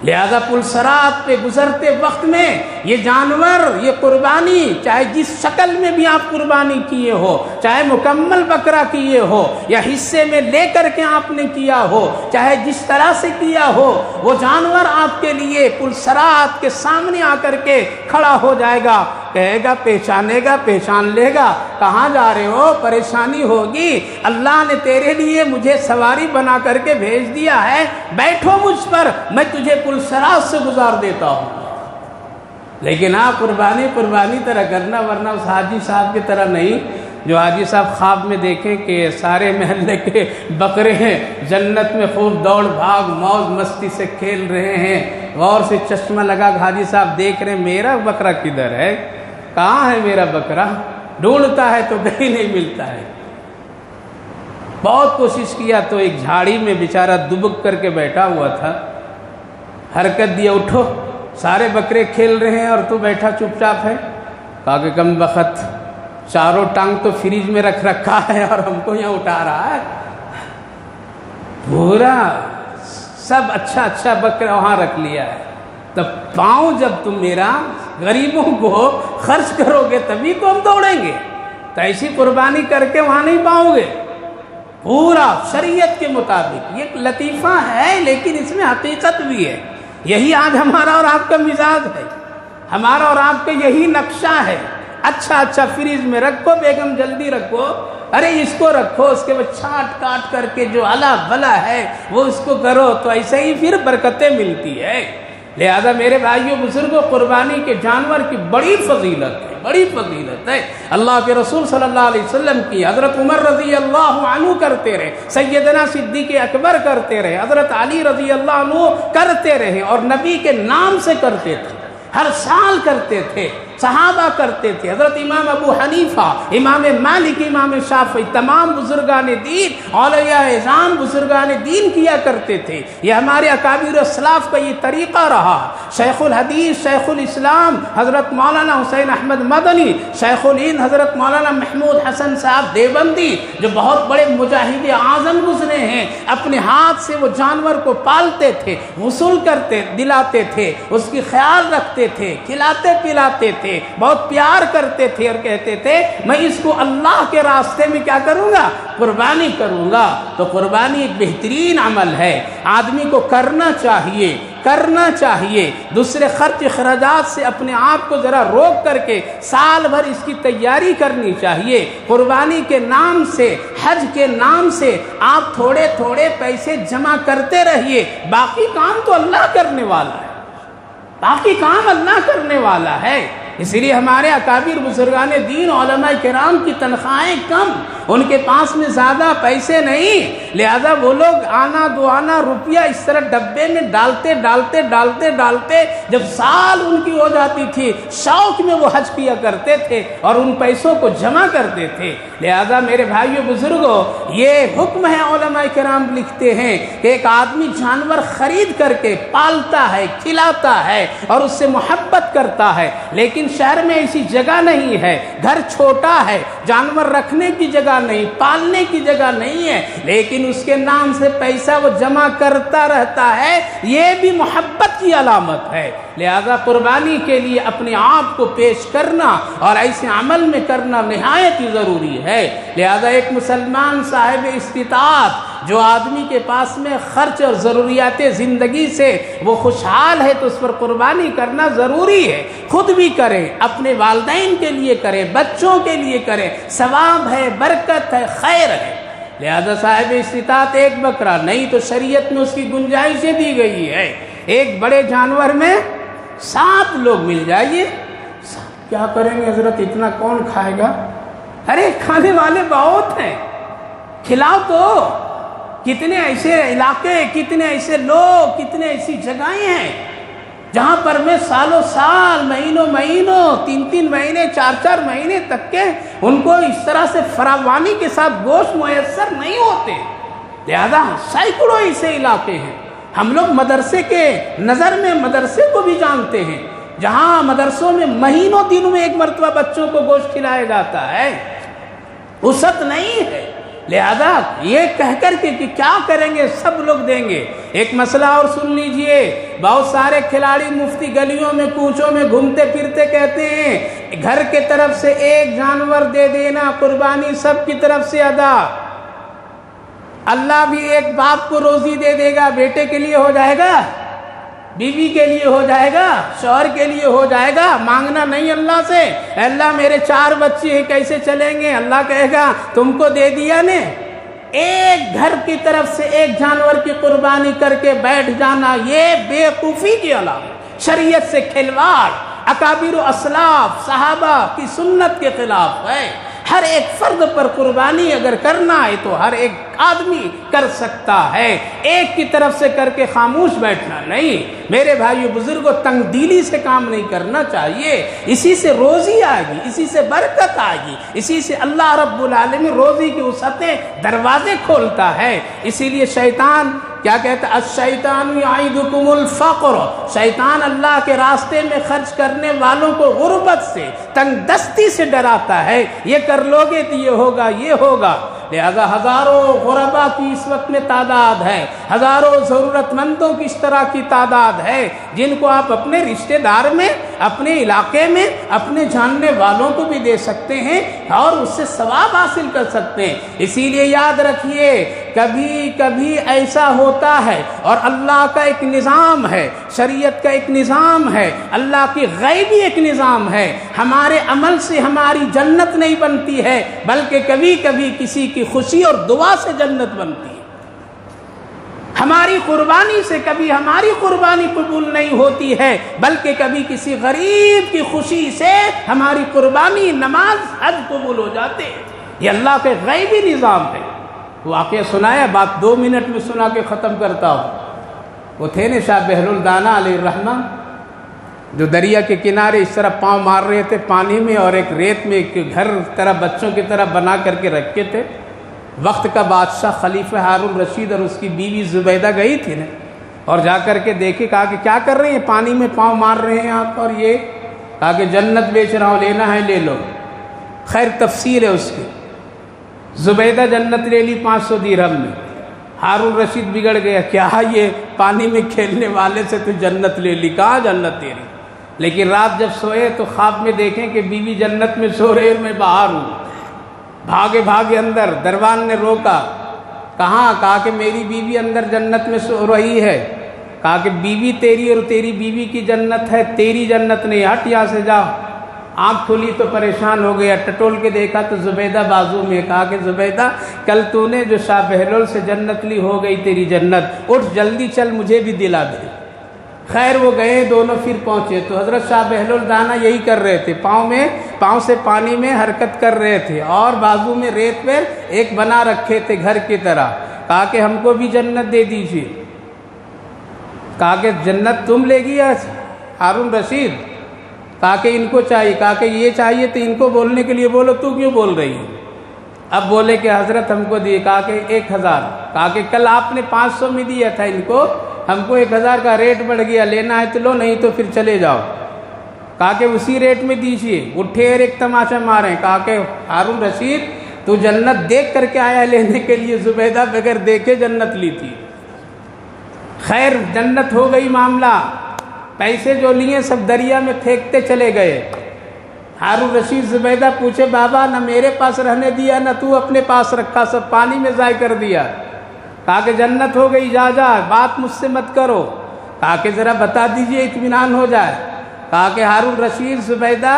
لہذا پلسرات پہ گزرتے وقت میں یہ جانور، یہ قربانی، چاہے جس شکل میں بھی آپ قربانی کیے ہو، چاہے مکمل بکرا کیے ہو یا حصے میں لے کر کے آپ نے کیا ہو، چاہے جس طرح سے کیا ہو، وہ جانور آپ کے لیے پلسرات کے سامنے آ کر کے کھڑا ہو جائے گا، کہے گا، پہچانے گا، پہچان لے گا، کہاں جا رہے ہو؟ پریشانی ہوگی، اللہ نے تیرے لیے مجھے سواری بنا کر کے بھیج دیا ہے، بیٹھو مجھ پر، میں تجھے پلسرات سے گزار دیتا ہوں۔ لیکن آپ قربانی طرح کرنا، ورنہ اس حاجی صاحب کی طرح نہیں جو حاجی صاحب خواب میں دیکھیں کہ سارے محلے کے بکرے ہیں جنت میں خوب دوڑ بھاگ موج مستی سے کھیل رہے ہیں، غور سے چشمہ لگا حاجی صاحب دیکھ رہے ہیں میرا بکرا کدھر ہے، کہاں ہے میرا بکرا، ڈھونڈتا ہے تو کہیں نہیں ملتا ہے۔ بہت کوشش کیا تو ایک جھاڑی میں بیچارہ دبک کر کے بیٹھا ہوا تھا، حرکت دیا، اٹھو، سارے بکرے کھیل رہے ہیں اور تو بیٹھا چپ چاپ ہے۔ کہا کہ کم بخت، چاروں ٹانگ تو فریج میں رکھ رکھا ہے اور ہم کو یہاں اٹھا رہا ہے، پورا سب اچھا بکرا وہاں رکھ لیا ہے، تب پاؤں جب تم میرا غریبوں کو خرچ کرو گے تبھی تو ہم دوڑیں گے، تو ایسی قربانی کر کے وہاں نہیں پاؤ گے، پورا شریعت کے مطابق۔ یہ ایک لطیفہ ہے لیکن اس میں حقیقت بھی ہے۔ یہی آج ہمارا اور آپ کا مزاج ہے، ہمارا اور آپ کا یہی نقشہ ہے، اچھا فریج میں رکھو، بیگم جلدی رکھو، ارے اس کو رکھو، اس کے بعد چھانٹ کاٹ کر کے جو الا بلا ہے وہ اس کو کرو، تو ایسے ہی پھر برکتیں ملتی ہے۔ لہذا میرے بھائیوں بزرگوں، قربانی کے جانور کی بڑی فضیلت ہے، بڑی فضیلت ہے۔ اللہ کے رسول صلی اللہ علیہ وسلم کی، حضرت عمر رضی اللہ عنہ کرتے رہے، سیدنا صدیق اکبر کرتے رہے، حضرت علی رضی اللہ عنہ کرتے رہے اور نبی کے نام سے کرتے تھے۔ ہر سال کرتے تھے، صحابہ کرتے تھے، حضرت امام ابو حنیفہ، امام مالک، امام شافعی، تمام بزرگان دین، اولیاء اعظام بزرگان دین کیا کرتے تھے۔ یہ ہمارے اکابر اسلاف کا یہ طریقہ رہا۔ شیخ الحدیث، شیخ الاسلام حضرت مولانا حسین احمد مدنی، شیخ الہند حضرت مولانا محمود حسن صاحب دیوبندی، جو بہت بڑے مجاہد اعظم گزرے ہیں، اپنے ہاتھ سے وہ جانور کو پالتے تھے، غسل کرتے دلاتے تھے، اس کی خیال رکھتے تھے، کھلاتے پلاتے تھے، بہت پیار کرتے تھے، اور کہتے تھے میں اس کو اللہ کے راستے میں کیا کروں گا؟ قربانی کروں گا۔ تو قربانی ایک بہترین عمل ہے، آدمی کو کرنا چاہیے۔ دوسرے خرچ اخراجات سے اپنے آپ کو ذرا روک کر کے سال بھر اس کی تیاری کرنی چاہیے۔ قربانی کے نام سے، حج کے نام سے آپ تھوڑے تھوڑے پیسے جمع کرتے رہیے، باقی کام تو اللہ کرنے والا ہے۔ اسی لیے ہمارے اکابر بزرگان دین، علماء کرام کی تنخواہیں کم، ان کے پاس میں زیادہ پیسے نہیں، لہذا وہ لوگ آنا دو آنا روپیہ اس طرح ڈبے میں ڈالتے جب سال ان کی ہو جاتی تھی، شوق میں وہ حج کیا کرتے تھے اور ان پیسوں کو جمع کرتے تھے۔ لہذا میرے بھائیو بزرگوں، یہ حکم ہے، علماء کرام لکھتے ہیں کہ ایک آدمی جانور خرید کر کے پالتا ہے، کھلاتا ہے اور اس سے محبت کرتا ہے، لیکن شہر میں ایسی جگہ نہیں ہے، گھر چھوٹا ہے، جانور رکھنے کی جگہ نہیں، پالنے کی جگہ نہیں ہے، لیکن اس کے نام سے پیسہ وہ جمع کرتا رہتا ہے، یہ بھی محبت کی علامت ہے۔ لہذا قربانی کے لیے اپنے آپ کو پیش کرنا اور ایسے عمل میں کرنا نہایت ہی ضروری ہے۔ لہذا ایک مسلمان صاحب استطاعت جو آدمی کے پاس میں خرچ اور ضروریات زندگی سے وہ خوشحال ہے، تو اس پر قربانی کرنا ضروری ہے۔ خود بھی کریں، اپنے والدین کے لیے کریں، بچوں کے لیے کریں، ثواب ہے، برکت ہے، خیر ہے۔ لہذا صاحب استطاعت ایک بکرا، نہیں تو شریعت میں اس کی گنجائشیں دی گئی ہے، ایک بڑے جانور میں 7 لوگ مل جائیے۔ کیا کریں گے حضرت، اتنا کون کھائے گا؟ ارے کھانے والے بہت ہیں، کھلاؤ تو۔ کتنے ایسے علاقے، کتنے ایسے لوگ، کتنے ایسی جگہیں ہیں جہاں پر میں سالوں سال، مہینوں 3 مہینے 4 مہینے تک کے ان کو اس طرح سے فراوانی کے ساتھ گوشت میسر نہیں ہوتے۔ لہذا سینکڑوں ایسے علاقے ہیں۔ ہم لوگ مدرسے کے نظر میں مدرسے کو بھی جانتے ہیں، جہاں مدرسوں میں مہینوں دنوں میں ایک مرتبہ بچوں کو گوشت کھلایا جاتا ہے، وسعت نہیں ہے۔ لہذا یہ کہہ کر کے کہ کیا کریں گے، سب لوگ دیں گے۔ ایک مسئلہ اور سن لیجئے، بہت سارے کھلاڑی مفتی گلیوں میں کوچوں میں گھومتے پھرتے کہتے ہیں گھر کے طرف سے ایک جانور دے دینا، قربانی سب کی طرف سے ادا، اللہ بھی ایک باپ کو روزی دے دے گا، بیٹے کے لیے ہو جائے گا، بیوی کے لیے ہو جائے گا، شوہر کے لیے ہو جائے گا۔ مانگنا نہیں اللہ سے، اللہ میرے 4 بچے ہیں کیسے چلیں گے؟ اللہ کہے گا تم کو دے دیا نے۔ ایک گھر کی طرف سے ایک جانور کی قربانی کر کے بیٹھ جانا، یہ بیوقوفی کی علامت، شریعت سے کھلواڑ، اکابر و اسلاف صحابہ کی سنت کے خلاف ہے۔ ہر ایک فرد پر قربانی اگر کرنا ہے تو ہر ایک آدمی کر سکتا ہے، ایک کی طرف سے کر کے خاموش بیٹھنا نہیں۔ میرے بھائیو بزرگوں، تنگ دلی سے کام نہیں کرنا چاہیے، اسی سے روزی آئے گی، اسی سے برکت آئے گی، اسی سے اللہ رب العالمین روزی کی وسعتیں دروازے کھولتا ہے۔ اسی لیے شیطان کیا کہتا ہے؟ الشیطان یعیدکم الفقر، شیطان اللہ کے راستے میں خرچ کرنے والوں کو غربت سے، تنگ دستی سے ڈراتا ہے، یہ کر لو گے تو یہ ہوگا، یہ ہوگا۔ لہذا ہزاروں غربا کی اس وقت میں تعداد ہے، ہزاروں ضرورت مندوں کی اس طرح کی تعداد ہے جن کو آپ اپنے رشتہ دار میں، اپنے علاقے میں، اپنے جاننے والوں کو بھی دے سکتے ہیں اور اس سے ثواب حاصل کر سکتے ہیں۔ اسی لیے یاد رکھیے، کبھی کبھی ایسا ہوتا ہے اور اللہ کا ایک نظام ہے، شریعت کا ایک نظام ہے، اللہ کی غیبی ایک نظام ہے۔ ہمارے عمل سے ہماری جنت نہیں بنتی ہے، بلکہ کبھی کبھی کسی کی خوشی اور دعا سے جنت بنتی ہے۔ ہماری قربانی سے کبھی ہماری قربانی قبول نہیں ہوتی ہے، بلکہ کبھی کسی غریب کی خوشی سے ہماری قربانی، نماز، حج قبول ہو جاتے ہیں۔ یہ اللہ کے غیبی نظام ہے۔ واقعہ سنایا، بات 2 منٹ میں سنا کے ختم کرتا ہوں۔ وہ تھے نا شاہ بہر الدانہ علیہ الرحمہ، جو دریا کے کنارے اس طرح پاؤں مار رہے تھے پانی میں، اور ایک ریت میں ایک گھر طرح بچوں کی طرح بنا کر کے رکھے تھے۔ وقت کا بادشاہ خلیفہ ہارون رشید اور اس کی بیوی زبیدہ گئی تھی نا، اور جا کر کے دیکھے، کہا کہ کیا کر رہے ہیں، پانی میں پاؤں مار رہے ہیں آپ، اور یہ کہا کہ جنت بیچ رہا ہوں، لینا ہے لے لو۔ خیر تفسیر ہے اس کی، زبیدہ جنت لے لی 500 درہم میں، ہارون رشید بگڑ گیا، کیا یہ پانی میں کھیلنے والے سے تو جنت لے لی، کہاں جنت تیری؟ لیکن رات جب سوئے تو خواب میں دیکھیں کہ بیوی جنت میں سو رہے، میں باہر ہوں، بھاگے بھاگے اندر، دربان نے روکا، کہاں؟ کہا کہ میری بیوی اندر جنت میں سو رہی ہے۔ کہا کہ بیوی تیری اور تیری بیوی کی جنت ہے، تیری جنت نہیں، ہٹ یہاں سے جا۔ آنکھ کھلی تو پریشان ہو گیا، ٹٹول کے دیکھا تو زبیدہ بازو میں۔ کہا کہ زبیدہ کل تو نے جو شاہ بہلول سے جنت لی، ہو گئی تیری جنت، اٹھ جلدی چل، مجھے بھی دلا دے۔ خیر وہ گئے، دونوں پھر پہنچے تو حضرت شاہ بہلول دانا یہی کر رہے تھے، پاؤں سے پانی میں حرکت کر رہے تھے، اور بازو میں ریت پر ایک بنا رکھے تھے گھر کی طرح۔ کہا کہ ہم کو بھی جنت دے دیجیے۔ کہا کہ جنت تم لے گیا ہارون رشید؟ کہا کہ ان کو چاہیے۔ کہا کہ یہ چاہیے تو ان کو بولنے کے لیے بولو، تو کیوں بول رہی ہے؟ اب بولے کہ حضرت ہم کو دیے۔ کہا کہ 1000۔ کہا کہ کل آپ نے 500 میں دیا تھا ان کو، ہم کو 1000 کا ریٹ بڑھ گیا، لینا ہے تو لو، نہیں تو پھر چلے جاؤ۔ کہا کہ اسی ریٹ میں دیجیے۔ اٹھے اور ایک تماشا مارے۔ کہا کہ ہارون رشید تو جنت دیکھ کر کے آیا لینے کے لیے، زبیدہ بغیر دیکھے جنت لی تھی۔ خیر جنت ہو گئی معاملہ، پیسے جو لیے سب دریا میں پھینکتے چلے گئے۔ ہارون رشید زبیدہ پوچھے، بابا نہ میرے پاس رہنے دیا نہ تو اپنے پاس رکھا، سب پانی میں ضائع کر دیا۔ کہا کہ جنت ہو گئی، جا جا، بات مجھ سے مت کرو۔ کہا کہ ذرا بتا دیجئے اطمینان ہو جائے۔ کہا کہ ہارون رشید زبیدہ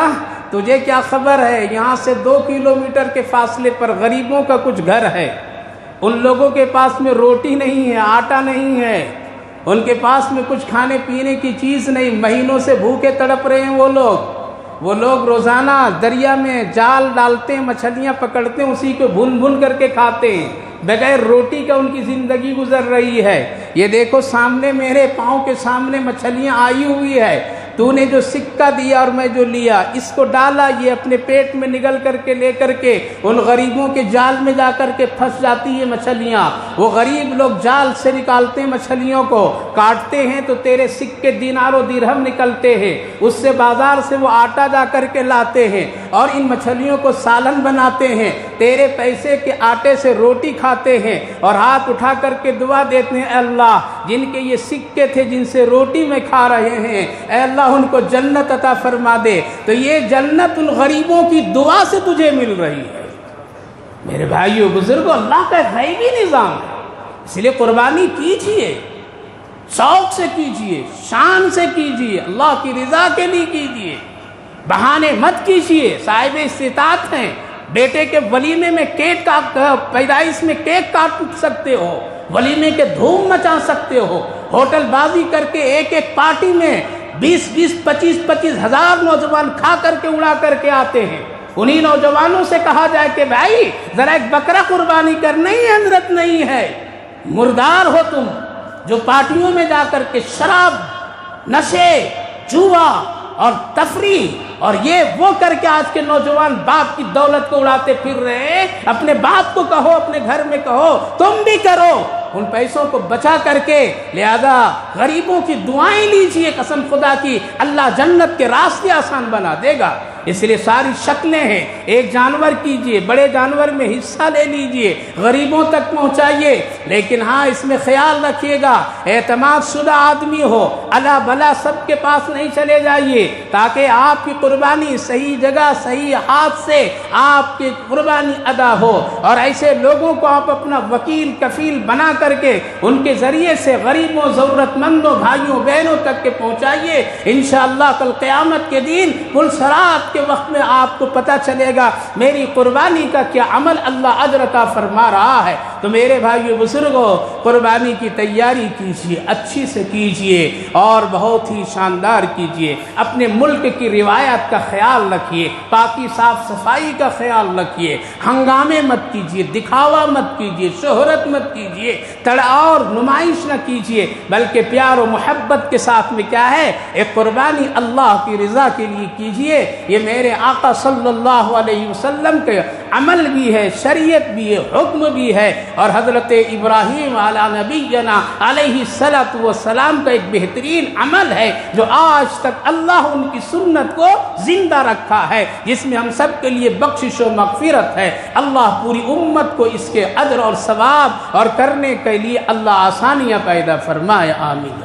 تجھے کیا خبر ہے، یہاں سے 2 کلومیٹر کے فاصلے پر غریبوں کا کچھ گھر ہے، ان لوگوں کے پاس میں روٹی نہیں ہے، آٹا نہیں ہے، ان کے پاس میں کچھ کھانے پینے کی چیز نہیں، مہینوں سے بھوکے تڑپ رہے ہیں وہ لوگ روزانہ دریا میں جال ڈالتے ہیں، مچھلیاں پکڑتے ہیں، اسی کو بھون بھون کر کے کھاتے ہیں، بغیر روٹی کا ان کی زندگی گزر رہی ہے۔ یہ دیکھو سامنے میرے پاؤں کے سامنے مچھلیاں آئی ہوئی ہے، تو نے جو سکہ دیا اور میں جو لیا، اس کو ڈالا، یہ اپنے پیٹ میں نگل کر کے لے کر کے ان غریبوں کے جال میں جا کر کے پھنس جاتی ہیں مچھلیاں۔ وہ غریب لوگ جال سے نکالتے ہیں مچھلیوں کو، کاٹتے ہیں تو تیرے سکے دینار و درہم نکلتے ہیں، اس سے بازار سے وہ آٹا جا کر کے لاتے ہیں اور ان مچھلیوں کو سالن بناتے ہیں، تیرے پیسے کے آٹے سے روٹی کھاتے ہیں، اور ہاتھ اٹھا کر کے دعا دیتے ہیں، اے اللہ جن کے یہ سکے تھے جن سے روٹی میں کھا رہے ہیں، اے اللہ ان کو جنت عطا فرما دے۔ تو یہ جنت ان غریبوں کی دعا سے تجھے مل رہی ہے۔ میرے بھائیو بزرگوں، اللہ کا غیبی نظام ہے، اس لیے قربانی کیجیے، شوق سے کیجیے، شان سے کیجیے، اللہ کی رضا کے لیے کیجیے، بہانے مت کیجیے۔ صاحب استطاعت ہیں، بیٹے کے ولیمے میں کیک کا پیدائش میں کیک کاٹ سکتے ہو، ولیمے کے دھوم مچا سکتے ہو، ہوٹل بازی کر کے ایک پارٹی میں 20 25 ہزار نوجوان کھا کر کے اڑا کر کے آتے ہیں۔ انہی نوجوانوں سے کہا جائے کہ بھائی ذرا ایک بکرا قربانی کر، نہیں حضرت نہیں ہے، مردار ہو تم جو پارٹیوں میں جا کر کے شراب، نشے، جوا اور تفریح اور یہ وہ کر کے آج کے نوجوان باپ کی دولت کو اڑاتے پھر رہے ہیں۔ اپنے باپ کو کہو، اپنے گھر میں کہو تم بھی کرو ان پیسوں کو بچا کر کے، لہذا غریبوں کی دعائیں لیجئے، قسم خدا کی اللہ جنت کے راستے آسان بنا دے گا۔ اس لیے ساری شکلیں ہیں، ایک جانور کیجئے، بڑے جانور میں حصہ لے لیجئے، غریبوں تک پہنچائیے، لیکن ہاں اس میں خیال رکھیے گا اعتماد شدہ آدمی ہو، الا بلا سب کے پاس نہیں چلے جائیے، تاکہ آپ کی قربانی صحیح جگہ صحیح ہاتھ سے آپ کی قربانی ادا ہو، اور ایسے لوگوں کو آپ اپنا وکیل کفیل بنا کر کے ان کے ذریعے سے غریبوں، ضرورت مندوں، بھائیوں بہنوں تک کے پہنچائیے۔ انشاءاللہ کل قیامت کے دن پلسرات کے وقت میں آپ کو پتہ چلے گا میری قربانی کا کیا عمل اللہ اجر عطا فرما رہا ہے۔ تو میرے بھائیو بزرگوں، قربانی کی تیاری کیجیے، اچھی سے کیجیے اور بہت ہی شاندار کیجیے۔ اپنے ملک کی روایات کا خیال رکھیے، پاکی صاف صفائی کا خیال رکھیے، ہنگامے مت کیجیے، دکھاوا مت کیجیے، شہرت مت کیجیے، اور نمائش نہ کیجیے، بلکہ پیار و محبت کے ساتھ میں کیا ہے، ایک قربانی اللہ کی رضا کے لیے کیجیے۔ یہ میرے آقا صلی اللہ علیہ وسلم کے عمل بھی ہے، شریعت بھی ہے، حکم بھی ہے، اور حضرت ابراہیم علی نبینا علیہ السلام کا ایک بہترین عمل ہے جو آج تک اللہ ان کی سنت کو زندہ رکھا ہے، جس میں ہم سب کے لیے بخشش و مغفرت ہے۔ اللہ پوری امت کو اس کے اجر اور ثواب اور کرنے کے لیے اللہ آسانیاں پیدا فرمائے، آمین۔